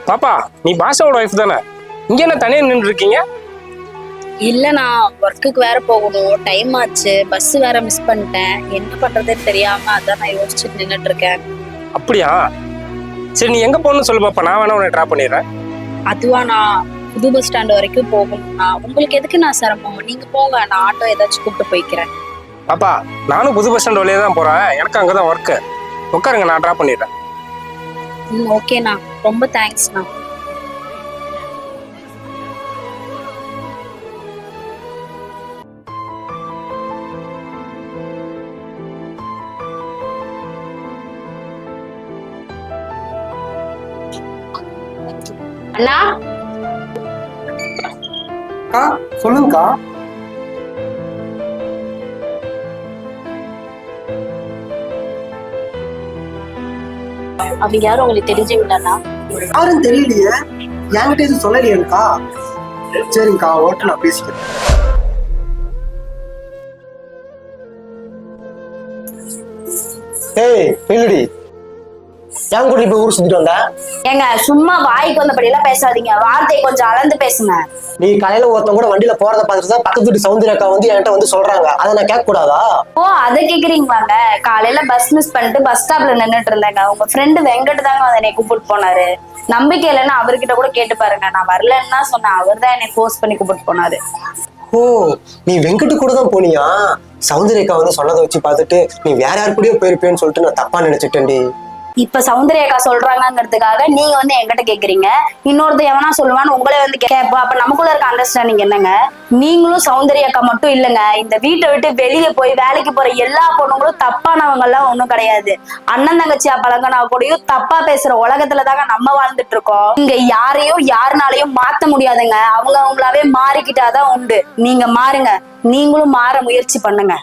பாப்பா, நீ பாஷாவோட ஒய்ஃப் தானே? இங்க என்ன தனியா நின்று இருக்கீங்க? இல்ல, நான் ஒர்க்குக்கு வேற போகணும். டைம் ஆச்சு. பஸ் வேற மிஸ் பண்ணிட்டேன். என்ன பண்றதுன்னு தெரியாம அதான் நான் யோசிச்சுட்டு நின்னுட்டு இருக்கேன். அப்படியா? சரி, நீ எங்க போகணும்னு சொல்லு பாப்பா, நான் வேணா உன்னை டிராப் பண்ணிடுறேன். அதுவா, நான் புது பஸ் ஸ்டாண்ட் வரைக்கும் போகணும்னா உங்களுக்கு எதுக்கு நான் சிரமம்? நீங்க போங்க, நான் ஆட்டோ ஏதாச்சும் கூப்பிட்டு போய்க்கிறேன். பாப்பா, நானும் புது பஸ் ஸ்டாண்ட் வழியே தான் போறேன். எனக்கு அங்கதான் ஒர்க்கு. உட்காருங்க, நான் டிராப் பண்ணிடுறேன். ஓகேண்ணா, ரொம்ப தேங்க்ஸ்ண்ணா. அண்ணா, அக்கா சொல்லுங்கக்கா. அவங்க யாரும் உங்களுக்கு தெரிஞ்சவங்களாண்ணா? யாரும் தெரியலையே, என்கிட்ட எதுவும் சொல்லலையேக்கா. சரிங்கக்கா, ஓட்டு நான் பேசிக்கிறேன். ஏய் இல்லடி, என் கூட இப்ப ஊர் சுத்திட்டு வந்த? ஏங்க, சும்மா வாய்க்கு வந்தபடி எல்லாம் பேசாதீங்க. வார்த்தையை கொஞ்சம் அளந்து பேசுங்க. நீ காலையில ஒருத்தன் கூட வண்டியில போறத பார்த்துட்டு தான் பக்கத்து வீட்டு சௌந்தர்யா அக்கா வந்து என்கிட்ட வந்து சொல்றாங்க. அதை நான் கேட்க கூடாதா? ஓ, அதை கேக்குறீங்களாங்க? காலையில பஸ் மிஸ் பண்ணிட்டு பஸ் ஸ்டாப்ல நின்னுட்டு இருந்தேங்க. உங்க ஃப்ரெண்டு வெங்கட் தாங்க வந்து என்னை கூப்பிட்டு போனாரு. நம்பிக்கை இல்லைன்னா அவர்கிட்ட கூட கேட்டு பாருங்க. நான் வரலன்னு தான் சொன்னேன். அவர் தான் என்னை ஃபோர்ஸ் பண்ணி கூப்பிட்டு போனாரு. ஓ, நீ வெங்கட்டு கூட தான் போனியா? சௌந்தர்யா அக்கா வந்து சொன்னதை வச்சு பார்த்துட்டு நீ வேற யாரு கூடயோ போயிருப்பேன்னு சொல்லிட்டு நான் தப்பா நினைச்சிட்டேன்டி. இப்ப சௌந்தர்யாக்கா சொல்றாங்கிறதுக்காக நீங்க வந்து என்கிட்ட கேக்குறீங்க. இன்னொருத்த எவனா சொல்லுவான்னு உங்களே வந்து கேட்பா. அப்ப நமக்குள்ள இருக்க அண்டர்ஸ்டாண்டிங் என்னங்க? நீங்களும் சௌந்தர்யாக்கா மட்டும் இல்லைங்க, இந்த வீட்டை விட்டு வெளியே போய் வேலைக்கு போற எல்லா பொண்ணுங்களும் தப்பானவங்க எல்லாம் ஒண்ணும் கிடையாது. அண்ணன் தங்கச்சியா பழங்கினா கூடயும் தப்பா பேசுற உலகத்துல தாங்க நம்ம வாழ்ந்துட்டு இருக்கோம். இங்க யாரையும் யாருனாலையும் மாத்த முடியாதுங்க. அவங்க அவங்களாவே மாறிக்கிட்டாதான் உண்டு. நீங்க மாறுங்க, நீங்களும் மாற முயற்சி பண்ணுங்க.